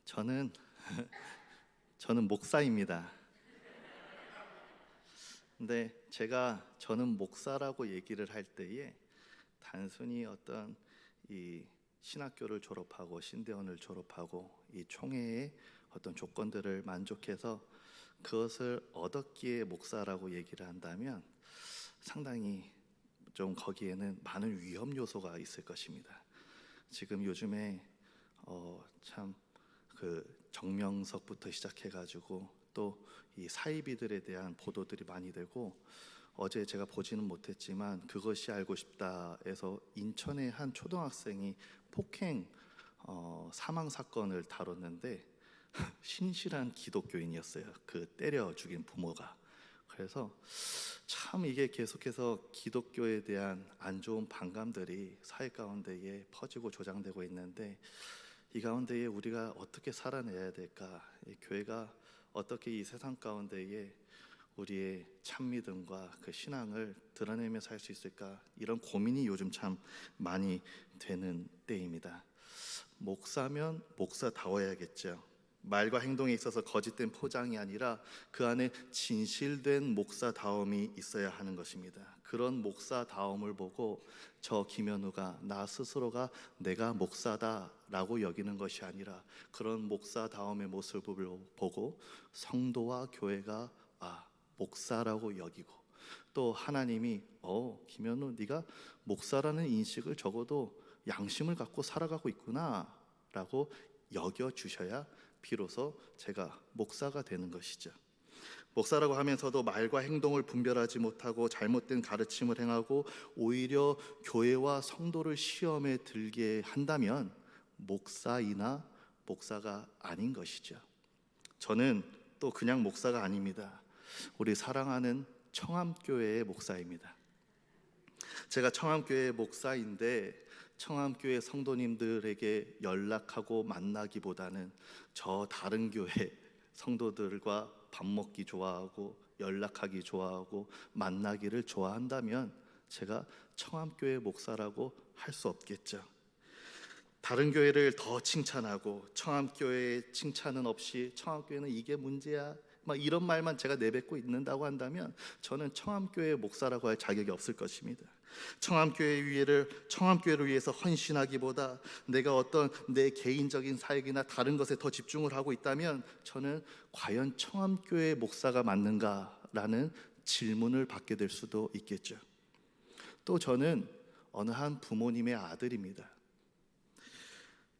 저는 저는 목사입니다. 근데 저는 목사라고 얘기를 할 때에 단순히 어떤 이 신학교를 졸업하고 신대원을 졸업하고 이 총회의 어떤 조건들을 만족해서 그것을 얻었기에 목사라고 얘기를 한다면 상당히 좀 거기에는 많은 위험 요소가 있을 것입니다. 지금 요즘에 참 그 정명석부터 시작해가지고 또 이 사이비들에 대한 보도들이 많이 되고, 어제 제가 보지는 못했지만 그것이 알고 싶다에서 인천의 한 초등학생이 폭행 사망 사건을 다뤘는데 신실한 기독교인이었어요. 그 때려 죽인 부모가. 그래서 참 이게 계속해서 기독교에 대한 안 좋은 반감들이 사회 가운데에 퍼지고 조장되고 있는데, 이 가운데에 우리가 어떻게 살아내야 될까? 이 교회가 어떻게 이 세상 가운데에 우리의 참 믿음과 그 신앙을 드러내며 살 수 있을까? 이런 고민이 요즘 참 많이 되는 때입니다. 목사면 목사다워야겠죠. 말과 행동에 있어서 거짓된 포장이 아니라 그 안에 진실된 목사다움이 있어야 하는 것입니다. 그런 목사다움을 보고 저 김현우가, 나 스스로가 내가 목사다라고 여기는 것이 아니라, 그런 목사다움의 모습을 보고 성도와 교회가 목사라고 여기고, 또 하나님이 김현우, 네가 목사라는 인식을 적어도 양심을 갖고 살아가고 있구나 라고 여겨주셔야 비로소 제가 목사가 되는 것이죠. 목사라고 하면서도 말과 행동을 분별하지 못하고 잘못된 가르침을 행하고 오히려 교회와 성도를 시험에 들게 한다면 목사이나 목사가 아닌 것이죠. 저는 또 그냥 목사가 아닙니다. 우리 사랑하는 청암교회의 목사입니다. 제가 청암교회 목사인데 청암교회 성도님들에게 연락하고 만나기보다는 저 다른 교회 성도들과 밥 먹기 좋아하고 연락하기 좋아하고 만나기를 좋아한다면 제가 청암교회 목사라고 할 수 없겠죠. 다른 교회를 더 칭찬하고 청암교회의 칭찬은 없이 청암교회는 이게 문제야 막 이런 말만 제가 내뱉고 있는다고 한다면 저는 청암교회 목사라고 할 자격이 없을 것입니다. 청암교회를 위해서 헌신하기보다 내가 어떤 내 개인적인 사역이나 다른 것에 더 집중을 하고 있다면 저는 과연 청암교회 목사가 맞는가라는 질문을 받게 될 수도 있겠죠. 또 저는 어느 한 부모님의 아들입니다.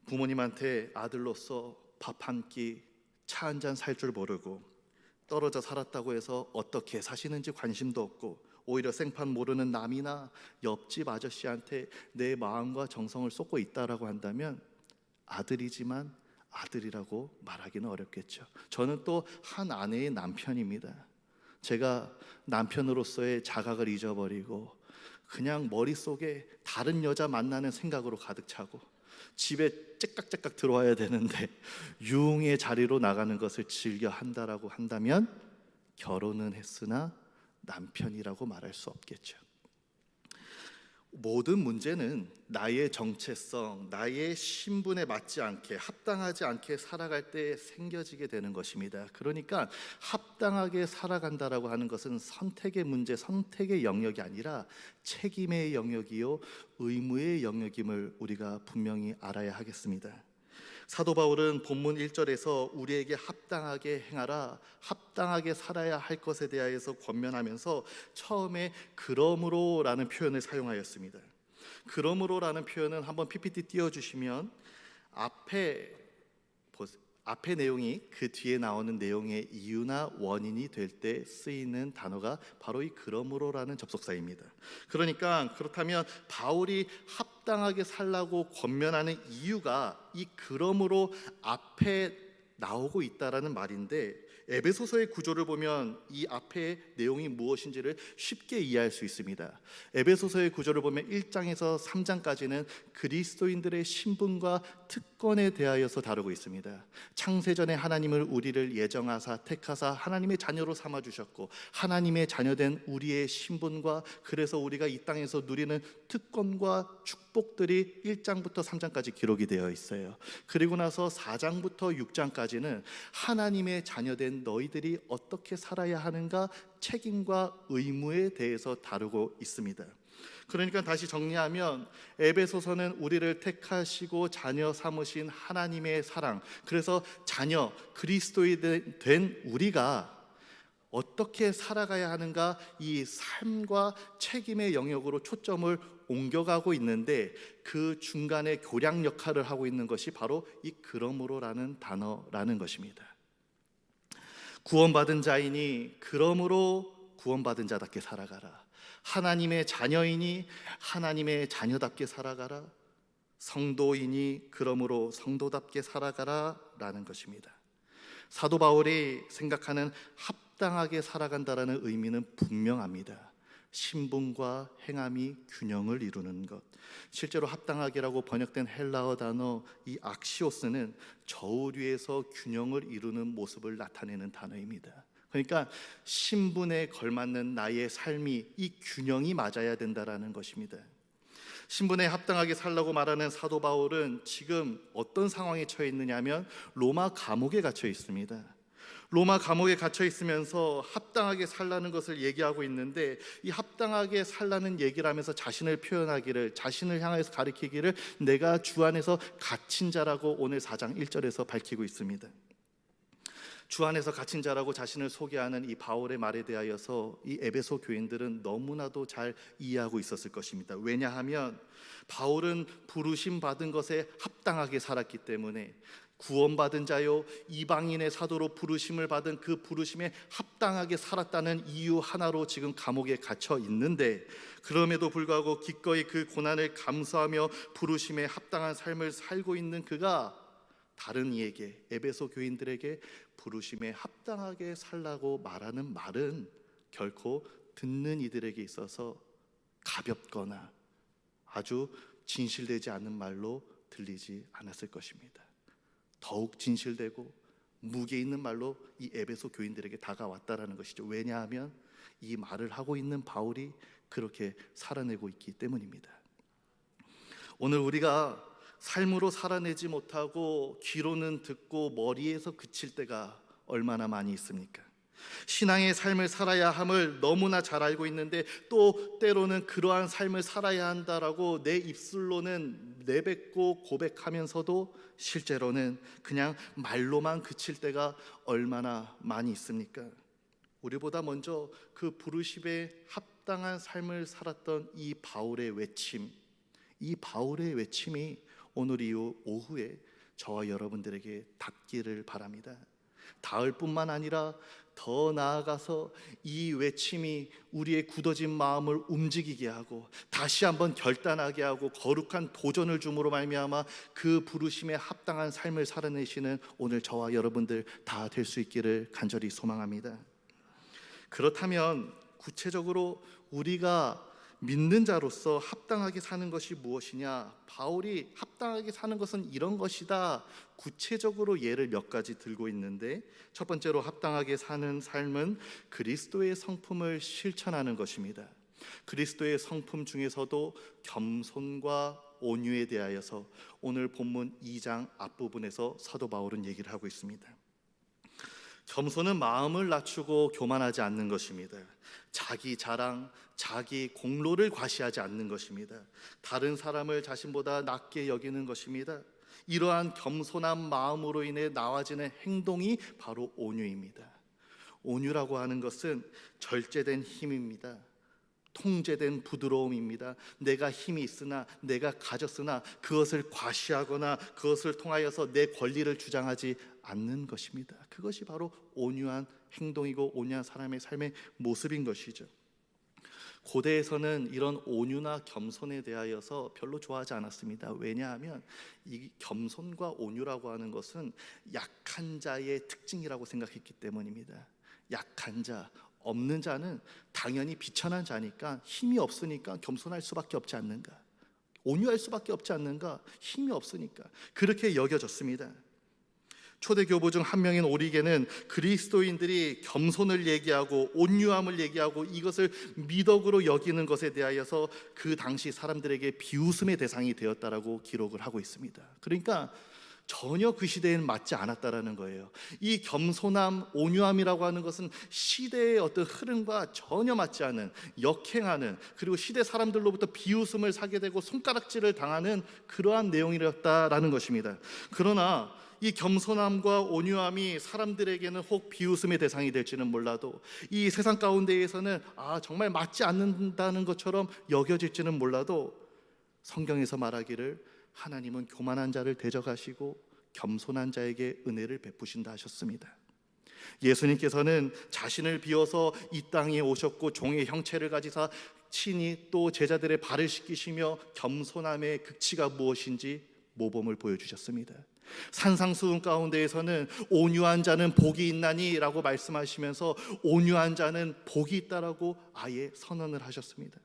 부모님한테 아들로서 밥 한 끼, 차 한 잔 살 줄 모르고 떨어져 살았다고 해서 어떻게 사시는지 관심도 없고, 오히려 생판 모르는 남이나 옆집 아저씨한테 내 마음과 정성을 쏟고 있다라고 한다면 아들이지만 아들이라고 말하기는 어렵겠죠. 저는 또 한 아내의 남편입니다. 제가 남편으로서의 자각을 잊어버리고 그냥 머릿속에 다른 여자 만나는 생각으로 가득 차고 집에 째깍째깍 들어와야 되는데 유흥의 자리로 나가는 것을 즐겨 한다라고 한다면 결혼은 했으나 남편이라고 말할 수 없겠죠. 모든 문제는 나의 정체성, 나의 신분에 맞지 않게, 합당하지 않게 살아갈 때 생겨지게 되는 것입니다. 그러니까 합당하게 살아간다라고 하는 것은 선택의 문제, 선택의 영역이 아니라 책임의 영역이요 의무의 영역임을 우리가 분명히 알아야 하겠습니다. 사도 바울은 본문 1절에서 우리에게 합당하게 행하라, 합당하게 살아야 할 것에 대하여서 권면하면서 처음에 그러므로라는 표현을 사용하였습니다. 그러므로라는 표현은 한번 PPT 띄워주시면 앞에 내용이 그 뒤에 나오는 내용의 이유나 원인이 될 때 쓰이는 단어가 바로 이 그러므로라는 접속사입니다. 그렇다면 바울이 합당하게 살라고 권면하는 이유가 이 그러므로 앞에 나오고 있다라는 말인데, 에베소서의 구조를 보면 이 앞에 내용이 무엇인지를 쉽게 이해할 수 있습니다. 에베소서의 구조를 보면 1장에서 3장까지는 그리스도인들의 신분과 특권에 대하여서 다루고 있습니다. 창세전에 하나님을 우리를 예정하사 택하사 하나님의 자녀로 삼아 주셨고, 하나님의 자녀된 우리의 신분과 그래서 우리가 이 땅에서 누리는 특권과 축복들이 1장부터 3장까지 기록이 되어 있어요. 그리고 나서 4장부터 6장까지는 하나님의 자녀된 너희들이 어떻게 살아야 하는가, 책임과 의무에 대해서 다루고 있습니다. 그러니까 다시 정리하면 에베소서는 우리를 택하시고 자녀 삼으신 하나님의 사랑, 그래서 자녀 그리스도인 된 우리가 어떻게 살아가야 하는가, 이 삶과 책임의 영역으로 초점을 옮겨가고 있는데, 그 중간에 교량 역할을 하고 있는 것이 바로 이 그러므로라는 단어라는 것입니다. 구원받은 자이니 그러므로 구원받은 자답게 살아가라. 하나님의 자녀이니 하나님의 자녀답게 살아가라. 성도이니 그러므로 성도답게 살아가라 라는 것입니다. 사도 바울이 생각하는 합당하게 살아간다라는 의미는 분명합니다. 신분과 행함이 균형을 이루는 것. 실제로 합당하게라고 번역된 헬라어 단어 이 악시오스는 저울 위에서 균형을 이루는 모습을 나타내는 단어입니다. 그러니까 신분에 걸맞는 나의 삶이 이 균형이 맞아야 된다라는 것입니다. 신분에 합당하게 살라고 말하는 사도 바울은 지금 어떤 상황에 처해 있느냐면 로마 감옥에 갇혀 있습니다. 로마 감옥에 갇혀 있으면서 합당하게 살라는 것을 얘기하고 있는데, 이 합당하게 살라는 얘기를 하면서 자신을 표현하기를, 자신을 향해서 가리키기를 내가 주 안에서 갇힌 자라고 오늘 4장 1절에서 밝히고 있습니다. 주 안에서 갇힌 자라고 자신을 소개하는 이 바울의 말에 대하여서 이 에베소 교인들은 너무나도 잘 이해하고 있었을 것입니다. 왜냐하면 바울은 부르심 받은 것에 합당하게 살았기 때문에, 구원받은 자요 이방인의 사도로 부르심을 받은 그 부르심에 합당하게 살았다는 이유 하나로 지금 감옥에 갇혀 있는데, 그럼에도 불구하고 기꺼이 그 고난을 감수하며 부르심에 합당한 삶을 살고 있는 그가 다른 이에게, 에베소 교인들에게 부르심에 합당하게 살라고 말하는 말은 결코 듣는 이들에게 있어서 가볍거나 아주 진실되지 않은 말로 들리지 않았을 것입니다. 더욱 진실되고 무게 있는 말로 이 에베소 교인들에게 다가왔다라는 것이죠. 왜냐하면 이 말을 하고 있는 바울이 그렇게 살아내고 있기 때문입니다. 오늘 우리가 삶으로 살아내지 못하고 귀로는 듣고 머리에서 그칠 때가 얼마나 많이 있습니까? 신앙의 삶을 살아야 함을 너무나 잘 알고 있는데, 또 때로는 그러한 삶을 살아야 한다라고 내 입술로는 내뱉고 고백하면서도 실제로는 그냥 말로만 그칠 때가 얼마나 많이 있습니까? 우리보다 먼저 그 부르심에 합당한 삶을 살았던 이 바울의 외침, 이 바울의 외침이 오늘 이후 오후에 저와 여러분들에게 닿기를 바랍니다. 닿을 뿐만 아니라 더 나아가서 이 외침이 우리의 굳어진 마음을 움직이게 하고 다시 한번 결단하게 하고 거룩한 도전을 줌으로 말미암아 그 부르심에 합당한 삶을 살아내시는 오늘 저와 여러분들 다 될 수 있기를 간절히 소망합니다. 그렇다면 구체적으로 우리가 믿는 자로서 합당하게 사는 것이 무엇이냐? 바울이 합당하게 사는 것은 이런 것이다, 구체적으로 예를 몇 가지 들고 있는데, 첫 번째로 합당하게 사는 삶은 그리스도의 성품을 실천하는 것입니다. 그리스도의 성품 중에서도 겸손과 온유에 대하여서 오늘 본문 2장 앞부분에서 사도 바울은 얘기를 하고 있습니다. 겸손은 마음을 낮추고 교만하지 않는 것입니다. 자기 자랑, 자기 공로를 과시하지 않는 것입니다. 다른 사람을 자신보다 낮게 여기는 것입니다. 이러한 겸손한 마음으로 인해 나와지는 행동이 바로 온유입니다. 온유라고 하는 것은 절제된 힘입니다. 통제된 부드러움입니다. 내가 힘이 있으나, 내가 가졌으나 그것을 과시하거나 그것을 통하여서 내 권리를 주장하지 않는 것입니다. 그것이 바로 온유한 행동이고 온유한 사람의 삶의 모습인 것이죠. 고대에서는 이런 온유나 겸손에 대하여서 별로 좋아하지 않았습니다. 왜냐하면 이 겸손과 온유라고 하는 것은 약한 자의 특징이라고 생각했기 때문입니다. 약한 자, 없는 자는 당연히 비천한 자니까, 힘이 없으니까 겸손할 수밖에 없지 않는가, 온유할 수밖에 없지 않는가, 힘이 없으니까 그렇게 여겨졌습니다. 초대 교부 중 한 명인 오리게는 그리스도인들이 겸손을 얘기하고 온유함을 얘기하고 이것을 미덕으로 여기는 것에 대하여서 그 당시 사람들에게 비웃음의 대상이 되었다라고 기록을 하고 있습니다. 그러니까 전혀 그 시대에는 맞지 않았다라는 거예요. 이 겸손함, 온유함이라고 하는 것은 시대의 어떤 흐름과 전혀 맞지 않은, 역행하는, 그리고 시대 사람들로부터 비웃음을 사게 되고 손가락질을 당하는 그러한 내용이었다라는 것입니다. 그러나 이 겸손함과 온유함이 사람들에게는 혹 비웃음의 대상이 될지는 몰라도, 이 세상 가운데에서는 정말 맞지 않는다는 것처럼 여겨질지는 몰라도, 성경에서 말하기를 하나님은 교만한 자를 대적하시고 겸손한 자에게 은혜를 베푸신다 하셨습니다. 예수님께서는 자신을 비워서 이 땅에 오셨고 종의 형체를 가지사 친히 또 제자들의 발을 씻기시며 겸손함의 극치가 무엇인지 모범을 보여주셨습니다. 산상수훈 가운데에서는 온유한 자는 복이 있나니 라고 말씀하시면서 온유한 자는 복이 있다라고 아예 선언을 하셨습니다.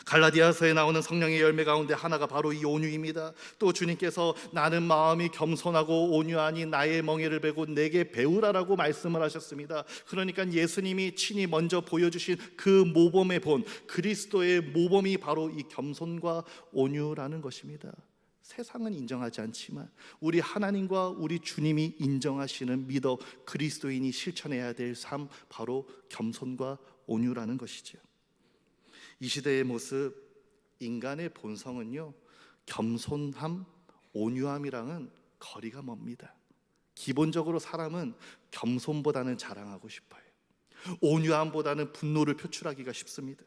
갈라디아서에 나오는 성령의 열매 가운데 하나가 바로 이 온유입니다. 또 주님께서 나는 마음이 겸손하고 온유하니 나의 멍에를 베고 내게 배우라라고 말씀을 하셨습니다. 그러니까 예수님이 친히 먼저 보여주신 그 모범의 본, 그리스도의 모범이 바로 이 겸손과 온유라는 것입니다. 세상은 인정하지 않지만 우리 하나님과 우리 주님이 인정하시는 믿어 그리스도인이 실천해야 될 삶, 바로 겸손과 온유라는 것이죠. 이 시대의 모습, 인간의 본성은요, 겸손함, 온유함이랑은 거리가 멉니다. 기본적으로 사람은 겸손보다는 자랑하고 싶어요. 온유함보다는 분노를 표출하기가 쉽습니다.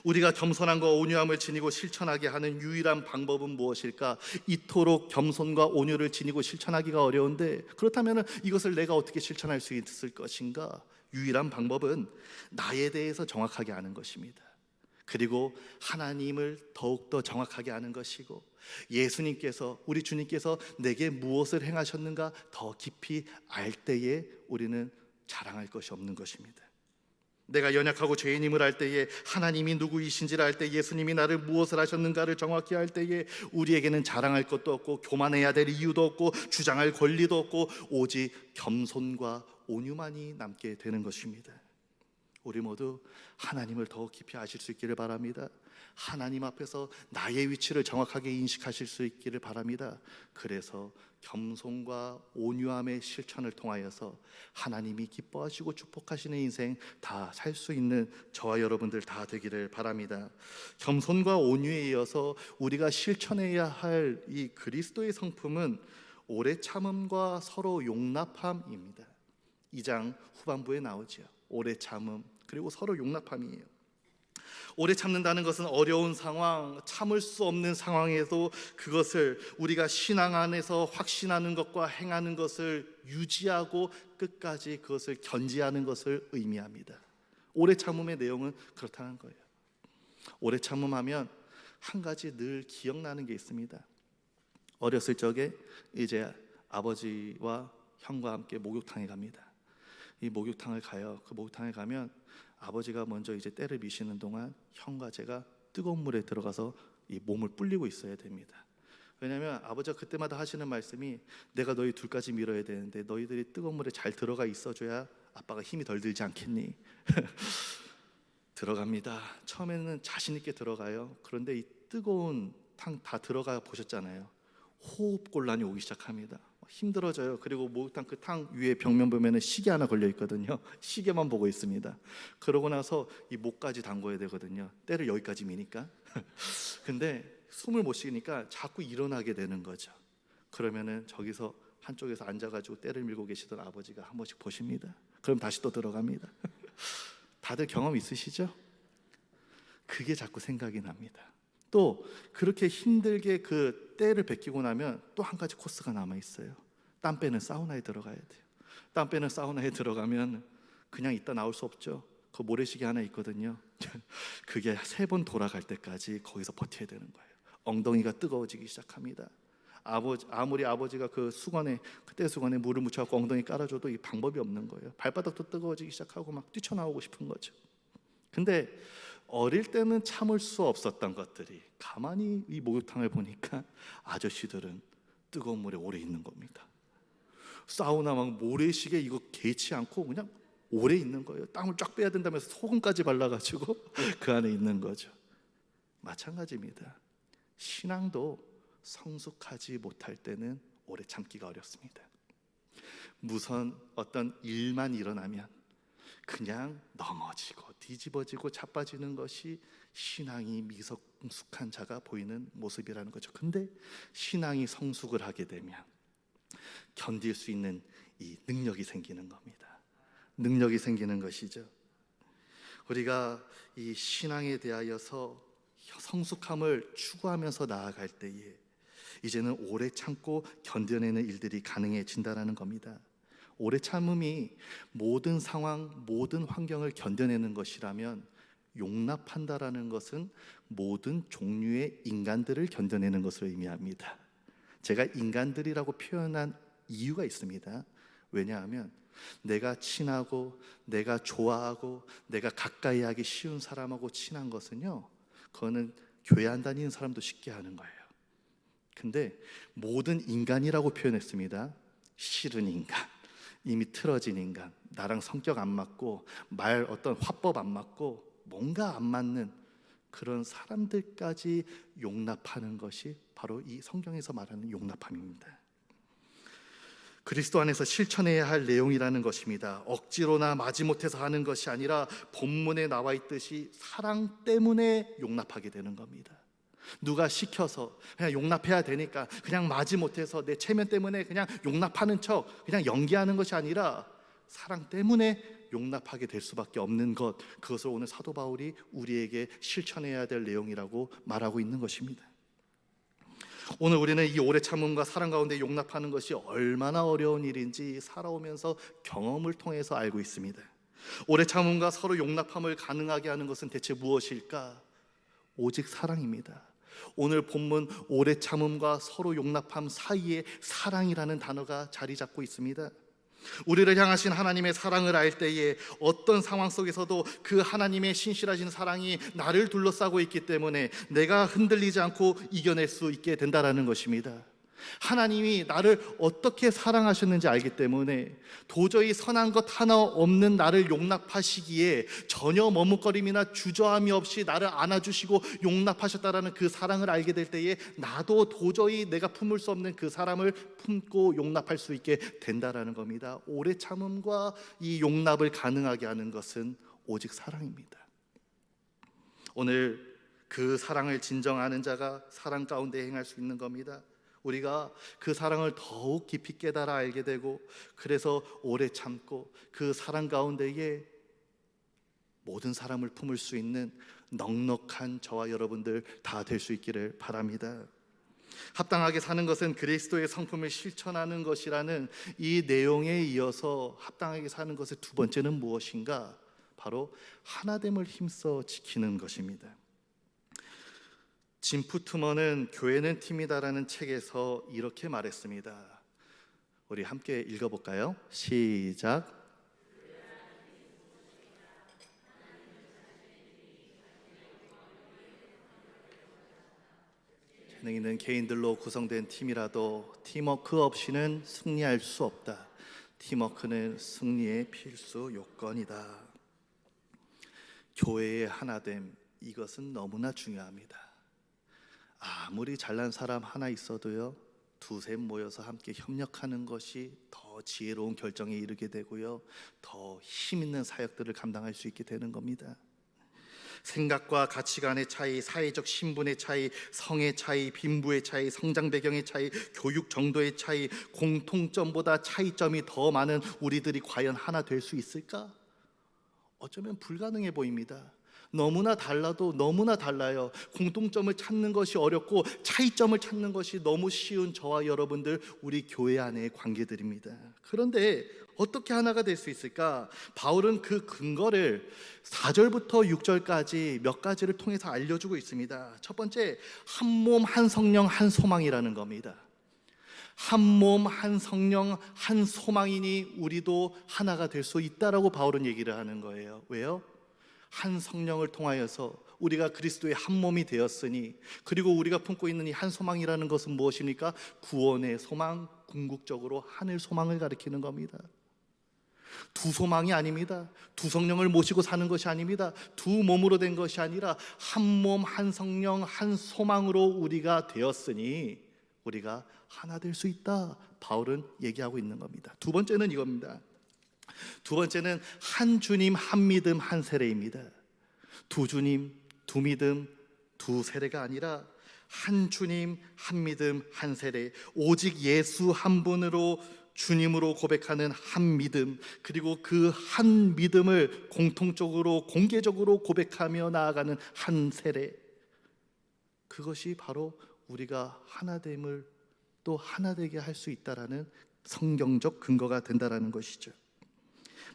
우리가 겸손함과 온유함을 지니고 실천하게 하는 유일한 방법은 무엇일까? 이토록 겸손과 온유를 지니고 실천하기가 어려운데, 그렇다면 이것을 내가 어떻게 실천할 수 있을 것인가? 유일한 방법은 나에 대해서 정확하게 아는 것입니다. 그리고 하나님을 더욱더 정확하게 아는 것이고, 예수님께서, 우리 주님께서 내게 무엇을 행하셨는가 더 깊이 알 때에 우리는 자랑할 것이 없는 것입니다. 내가 연약하고 죄인임을 알 때에, 하나님이 누구이신지를 알 때, 예수님이 나를 무엇을 하셨는가를 정확히 알 때에 우리에게는 자랑할 것도 없고 교만해야 될 이유도 없고 주장할 권리도 없고 오직 겸손과 온유만이 남게 되는 것입니다. 우리 모두 하나님을 더욱 깊이 아실 수 있기를 바랍니다. 하나님 앞에서 나의 위치를 정확하게 인식하실 수 있기를 바랍니다. 그래서 겸손과 온유함의 실천을 통하여서 하나님이 기뻐하시고 축복하시는 인생 다 살 수 있는 저와 여러분들 다 되기를 바랍니다. 겸손과 온유에 이어서 우리가 실천해야 할 이 그리스도의 성품은 오래 참음과 서로 용납함입니다. 2장 후반부에 나오죠. 오래 참음, 그리고 서로 용납함이에요. 오래 참는다는 것은 어려운 상황, 참을 수 없는 상황에도 그것을 우리가 신앙 안에서 확신하는 것과 행하는 것을 유지하고 끝까지 그것을 견지하는 것을 의미합니다. 오래 참음의 내용은 그렇다는 거예요. 오래 참음하면 한 가지 늘 기억나는 게 있습니다. 어렸을 적에 이제 아버지와 형과 함께 목욕탕에 갑니다. 이 목욕탕을 가요. 그 목욕탕에 가면 아버지가 먼저 이제 때를 미시는 동안 형과 제가 뜨거운 물에 들어가서 이 몸을 불리고 있어야 됩니다. 왜냐하면 아버지가 그때마다 하시는 말씀이, 내가 너희 둘까지 밀어야 되는데 너희들이 뜨거운 물에 잘 들어가 있어줘야 아빠가 힘이 덜 들지 않겠니? 들어갑니다. 처음에는 자신 있게 들어가요. 그런데 이 뜨거운 탕 다 들어가 보셨잖아요. 호흡 곤란이 오기 시작합니다. 힘들어져요. 그리고 목욕탕 그 탕 위에 벽면 보면은 시계 하나 걸려 있거든요. 시계만 보고 있습니다. 그러고 나서 이 목까지 담궈야 되거든요. 때를 여기까지 미니까. 근데 숨을 못 쉬니까 자꾸 일어나게 되는 거죠. 그러면은 저기서 한쪽에서 앉아가지고 때를 밀고 계시던 아버지가 한 번씩 보십니다. 그럼 다시 또 들어갑니다. 다들 경험 있으시죠? 그게 자꾸 생각이 납니다. 또 그렇게 힘들게 그 때를 베끼고 나면 또 한 가지 코스가 남아 있어요. 땀 빼는 사우나에 들어가야 돼요. 땀 빼는 사우나에 들어가면 그냥 있다 나올 수 없죠. 그 모래시계 하나 있거든요. 그게 3번 돌아갈 때까지 거기서 버텨야 되는 거예요. 엉덩이가 뜨거워지기 시작합니다. 아무리 아버지가 그때 수건에 물을 묻혀갖고 엉덩이 깔아줘도 이 방법이 없는 거예요. 발바닥도 뜨거워지기 시작하고 막 뛰쳐나오고 싶은 거죠. 근데 어릴 때는 참을 수 없었던 것들이 가만히 이 목욕탕을 보니까 아저씨들은 뜨거운 물에 오래 있는 겁니다. 사우나 막 모래시계 이거 개의치 않고 그냥 오래 있는 거예요. 땀을 쫙 빼야 된다면서 소금까지 발라가지고 그 안에 있는 거죠. 마찬가지입니다. 신앙도 성숙하지 못할 때는 오래 참기가 어렵습니다. 무슨 어떤 일만 일어나면 그냥 넘어지고 뒤집어지고 자빠지는 것이 신앙이 미성숙한 자가 보이는 모습이라는 거죠. 근데 신앙이 성숙을 하게 되면 견딜 수 있는 이 능력이 생기는 겁니다. 능력이 생기는 것이죠. 우리가 이 신앙에 대하여서 성숙함을 추구하면서 나아갈 때에 이제는 오래 참고 견뎌내는 일들이 가능해진다는 겁니다. 오래 참음이 모든 상황, 모든 환경을 견뎌내는 것이라면 용납한다라는 것은 모든 종류의 인간들을 견뎌내는 것을 의미합니다. 제가 인간들이라고 표현한 이유가 있습니다. 왜냐하면 내가 친하고 내가 좋아하고 내가 가까이 하기 쉬운 사람하고 친한 것은요, 그거는 교회 안 다니는 사람도 쉽게 하는 거예요. 근데 모든 인간이라고 표현했습니다. 싫은 인간, 이미 틀어진 인간, 나랑 성격 안 맞고 말 어떤 화법 안 맞고 뭔가 안 맞는 그런 사람들까지 용납하는 것이 바로 이 성경에서 말하는 용납함입니다. 그리스도 안에서 실천해야 할 내용이라는 것입니다. 억지로나 마지못해서 하는 것이 아니라 본문에 나와 있듯이 사랑 때문에 용납하게 되는 겁니다. 누가 시켜서 그냥 용납해야 되니까 그냥 마지못해서 내 체면 때문에 그냥 용납하는 척 그냥 연기하는 것이 아니라 사랑 때문에 용납하게 될 수밖에 없는 것, 그것을 오늘 사도 바울이 우리에게 실천해야 될 내용이라고 말하고 있는 것입니다. 오늘 우리는 이 오래 참음과 사랑 가운데 용납하는 것이 얼마나 어려운 일인지 살아오면서 경험을 통해서 알고 있습니다. 오래 참음과 서로 용납함을 가능하게 하는 것은 대체 무엇일까? 오직 사랑입니다. 오늘 본문 오래 참음과 서로 용납함 사이에 사랑이라는 단어가 자리 잡고 있습니다. 우리를 향하신 하나님의 사랑을 알 때에 어떤 상황 속에서도 그 하나님의 신실하신 사랑이 나를 둘러싸고 있기 때문에 내가 흔들리지 않고 이겨낼 수 있게 된다는 것입니다. 하나님이 나를 어떻게 사랑하셨는지 알기 때문에 도저히 선한 것 하나 없는 나를 용납하시기에 전혀 머뭇거림이나 주저함이 없이 나를 안아주시고 용납하셨다라는 그 사랑을 알게 될 때에 나도 도저히 내가 품을 수 없는 그 사람을 품고 용납할 수 있게 된다라는 겁니다. 오래 참음과 이 용납을 가능하게 하는 것은 오직 사랑입니다. 오늘 그 사랑을 진정 아는 자가 사랑 가운데 행할 수 있는 겁니다. 우리가 그 사랑을 더욱 깊이 깨달아 알게 되고 그래서 오래 참고 그 사랑 가운데에 모든 사람을 품을 수 있는 넉넉한 저와 여러분들 다 될 수 있기를 바랍니다. 합당하게 사는 것은 그리스도의 성품을 실천하는 것이라는 이 내용에 이어서 합당하게 사는 것의 두 번째는 무엇인가? 바로 하나됨을 힘써 지키는 것입니다. 짐 푸트먼은 교회는 팀이다라는 책에서 이렇게 말했습니다. 우리 함께 읽어볼까요? 시작. 재능 있는 개인들로 구성된 팀이라도 팀워크 없이는 승리할 수 없다. 팀워크는 승리의 필수 요건이다. 교회의 하나됨, 이것은 너무나 중요합니다. 아무리 잘난 사람 하나 있어도요, 두세 모여서 함께 협력하는 것이 더 지혜로운 결정에 이르게 되고요, 더 힘 있는 사역들을 감당할 수 있게 되는 겁니다. 생각과 가치관의 차이, 사회적 신분의 차이, 성의 차이, 빈부의 차이, 성장 배경의 차이, 교육 정도의 차이, 공통점보다 차이점이 더 많은 우리들이 과연 하나 될 수 있을까? 어쩌면 불가능해 보입니다. 너무나 달라도 너무나 달라요. 공통점을 찾는 것이 어렵고 차이점을 찾는 것이 너무 쉬운 저와 여러분들, 우리 교회 안의 관계들입니다. 그런데 어떻게 하나가 될 수 있을까? 바울은 그 근거를 4절부터 6절까지 몇 가지를 통해서 알려주고 있습니다. 첫 번째, 한 몸 한 성령 한 소망이라는 겁니다. 한 몸 한 성령 한 소망이니 우리도 하나가 될 수 있다라고 바울은 얘기를 하는 거예요. 왜요? 한 성령을 통하여서 우리가 그리스도의 한 몸이 되었으니, 그리고 우리가 품고 있는 이 한 소망이라는 것은 무엇입니까? 구원의 소망, 궁극적으로 하늘 소망을 가리키는 겁니다. 두 소망이 아닙니다. 두 성령을 모시고 사는 것이 아닙니다. 두 몸으로 된 것이 아니라 한 몸 한 성령 한 소망으로 우리가 되었으니 우리가 하나 될 수 있다, 바울은 얘기하고 있는 겁니다. 두 번째는 이겁니다. 두 번째는 한 주님 한 믿음 한 세례입니다. 두 주님 두 믿음 두 세례가 아니라 한 주님 한 믿음 한 세례, 오직 예수 한 분으로 주님으로 고백하는 한 믿음, 그리고 그 한 믿음을 공통적으로 공개적으로 고백하며 나아가는 한 세례, 그것이 바로 우리가 하나됨을 또 하나되게 할 수 있다라는 성경적 근거가 된다라는 것이죠.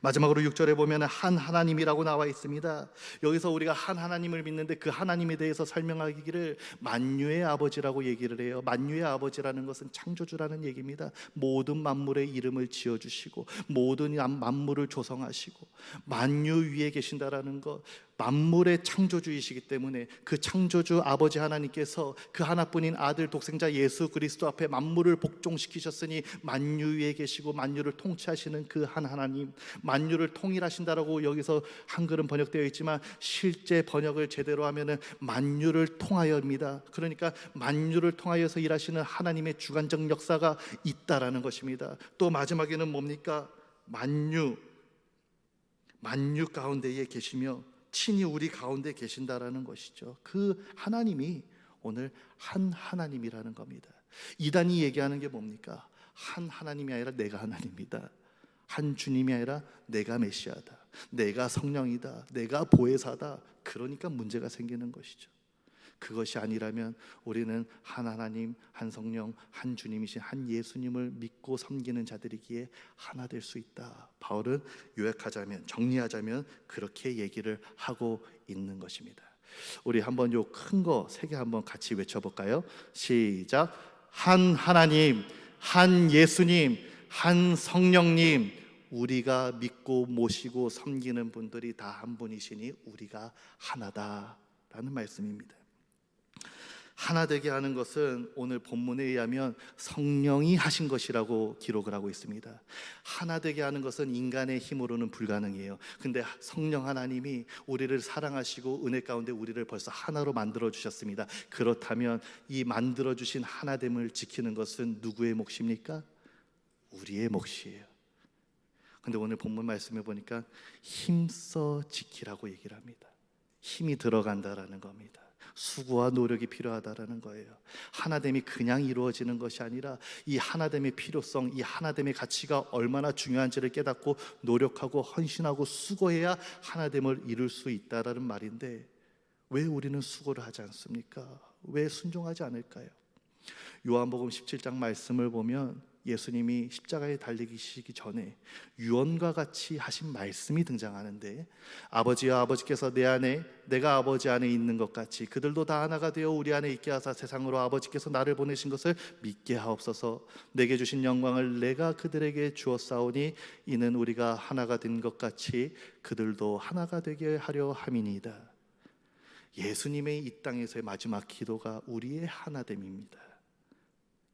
마지막으로 6절에 보면 한 하나님이라고 나와 있습니다. 여기서 우리가 한 하나님을 믿는데 그 하나님에 대해서 설명하기를 만유의 아버지라고 얘기를 해요. 만유의 아버지라는 것은 창조주라는 얘기입니다. 모든 만물의 이름을 지어주시고 모든 만물을 조성하시고 만유 위에 계신다라는 것, 만물의 창조주이시기 때문에 그 창조주 아버지 하나님께서 그 하나뿐인 아들 독생자 예수 그리스도 앞에 만물을 복종시키셨으니 만유 위에 계시고 만유를 통치하시는 그 한 하나님, 만유를 통일하신다라고 여기서 한글은 번역되어 있지만 실제 번역을 제대로 하면은 만유를 통하여입니다. 그러니까 만유를 통하여서 일하시는 하나님의 주관적 역사가 있다라는 것입니다. 또 마지막에는 뭡니까? 만유 가운데에 계시며 친히 우리 가운데 계신다라는 것이죠. 그 하나님이 오늘 한 하나님이라는 겁니다. 이단이 얘기하는 게 뭡니까? 한 하나님이 아니라 내가 하나님이다. 한 주님이 아니라 내가 메시아다. 내가 성령이다. 내가 보혜사다. 그러니까 문제가 생기는 것이죠. 그것이 아니라면 우리는 한 하나님, 한 성령, 한 주님이신 한 예수님을 믿고 섬기는 자들이기에 하나 될 수 있다. 바울은 요약하자면, 정리하자면 그렇게 얘기를 하고 있는 것입니다. 우리 한번 요 큰 거 세 개 한번 같이 외쳐볼까요? 시작. 한 하나님, 한 예수님, 한 성령님, 우리가 믿고 모시고 섬기는 분들이 다 한 분이시니 우리가 하나다라는 말씀입니다. 하나 되게 하는 것은 오늘 본문에 의하면 성령이 하신 것이라고 기록을 하고 있습니다. 하나 되게 하는 것은 인간의 힘으로는 불가능해요. 근데 성령 하나님이 우리를 사랑하시고 은혜 가운데 우리를 벌써 하나로 만들어 주셨습니다. 그렇다면 이 만들어 주신 하나됨을 지키는 것은 누구의 몫입니까? 우리의 몫이에요. 근데 오늘 본문 말씀에 보니까 힘써 지키라고 얘기를 합니다. 힘이 들어간다라는 겁니다. 수고와 노력이 필요하다라는 거예요. 하나됨이 그냥 이루어지는 것이 아니라 이 하나됨의 필요성, 이 하나됨의 가치가 얼마나 중요한지를 깨닫고 노력하고 헌신하고 수고해야 하나됨을 이룰 수 있다라는 말인데, 왜 우리는 수고를 하지 않습니까? 왜 순종하지 않을까요? 요한복음 17장 말씀을 보면 예수님이 십자가에 달리시기 전에 유언과 같이 하신 말씀이 등장하는데, 아버지와 아버지께서 내 안에 내가 아버지 안에 있는 것 같이 그들도 다 하나가 되어 우리 안에 있게 하사 세상으로 아버지께서 나를 보내신 것을 믿게 하옵소서. 내게 주신 영광을 내가 그들에게 주었사오니 이는 우리가 하나가 된 것 같이 그들도 하나가 되게 하려 함이니이다. 예수님의 이 땅에서의 마지막 기도가 우리의 하나됨입니다.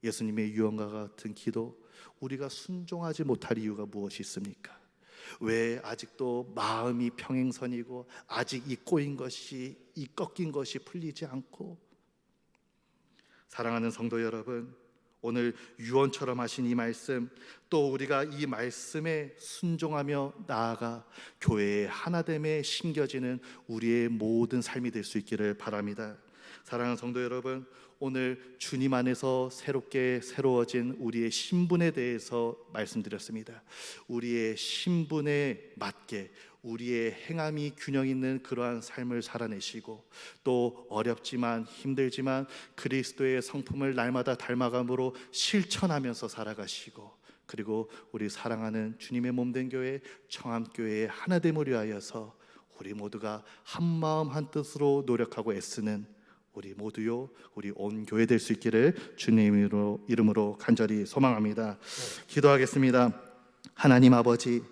예수님의 유언과 같은 기도, 우리가 순종하지 못할 이유가 무엇이 있습니까? 왜 아직도 마음이 평행선이고 아직 이 꼬인 것이, 이 꺾인 것이 풀리지 않고? 사랑하는 성도 여러분, 오늘 유언처럼 하신 이 말씀, 또 우리가 이 말씀에 순종하며 나아가 교회의 하나됨에 심겨지는 우리의 모든 삶이 될 수 있기를 바랍니다. 사랑하는 성도 여러분, 오늘 주님 안에서 새롭게 새로워진 우리의 신분에 대해서 말씀드렸습니다. 우리의 신분에 맞게 우리의 행함이 균형 있는 그러한 삶을 살아내시고, 또 어렵지만 힘들지만 그리스도의 성품을 날마다 닮아감으로 실천하면서 살아가시고, 그리고 우리 사랑하는 주님의 몸된 교회 청암교회의 하나됨을 위하여서 우리 모두가 한마음 한뜻으로 노력하고 애쓰는 우리 모두요, 우리 온 교회 될 수 있기를 주님 이름으로 간절히 소망합니다. 기도하겠습니다. 하나님 아버지,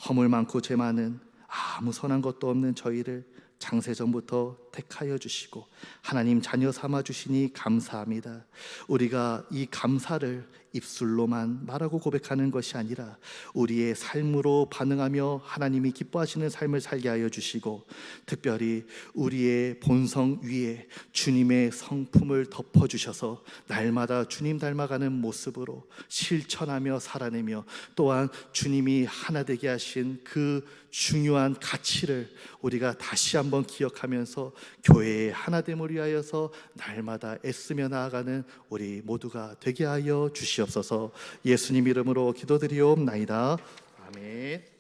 허물 많고 죄 많은 아무 선한 것도 없는 저희를 창세전부터 택하여 주시고 하나님 자녀 삼아 주시니 감사합니다. 우리가 이 감사를 입술로만 말하고 고백하는 것이 아니라 우리의 삶으로 반응하며 하나님이 기뻐하시는 삶을 살게 하여 주시고, 특별히 우리의 본성 위에 주님의 성품을 덮어주셔서 날마다 주님 닮아가는 모습으로 실천하며 살아내며, 또한 주님이 하나 되게 하신 그 중요한 가치를 우리가 다시 한번 기억하면서 교회의 하나됨을 위하여서 날마다 애쓰며 나아가는 우리 모두가 되게 하여 주시옵소서. 예수님 이름으로 기도드리옵나이다. 아멘.